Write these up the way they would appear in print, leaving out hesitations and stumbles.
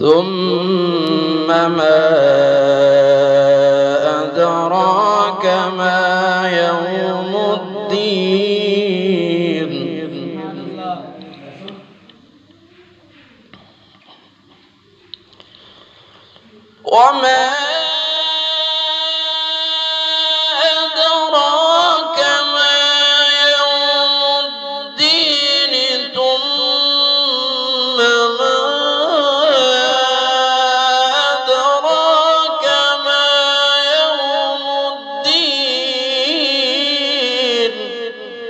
ثم ما أدراك ما يوم الدين وما أدراك ما يوم الدين ثم ما أدراك ما يوم الدين.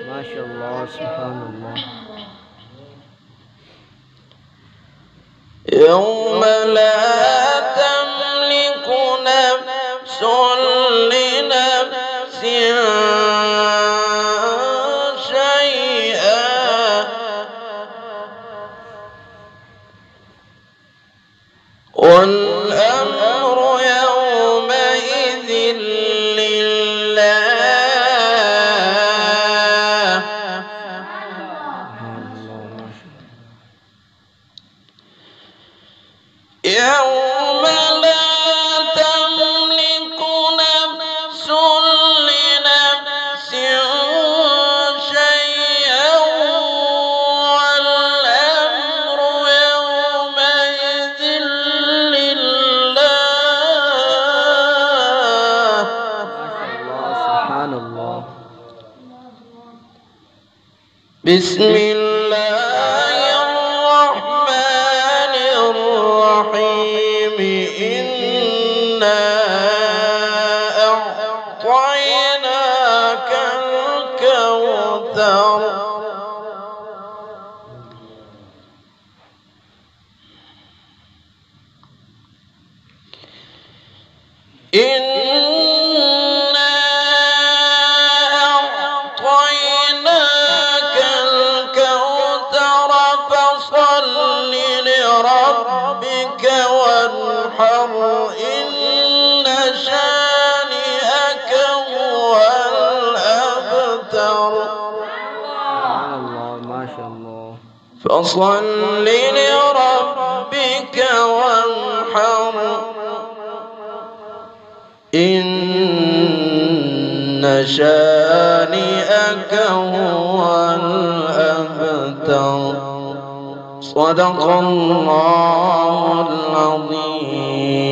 ما شاء الله سبحان الله. يوم لا تملك نفس لنفس شيئا والأمر يومئذ لله. يوم لا تملك نفس لنفس شيئا والأمر يومئذ لله. سبحان الله. بسم الله الرحمن الرحيم. إنا أعطيناك الكوثر إنا أعطيناك الكوثر فصل لربك وانحر إن شانئك هو الأبتر. سبحان الله ما شاء الله. فصل لربك وانحر إن شانئك هو الأبتر. صدق الله العظيم.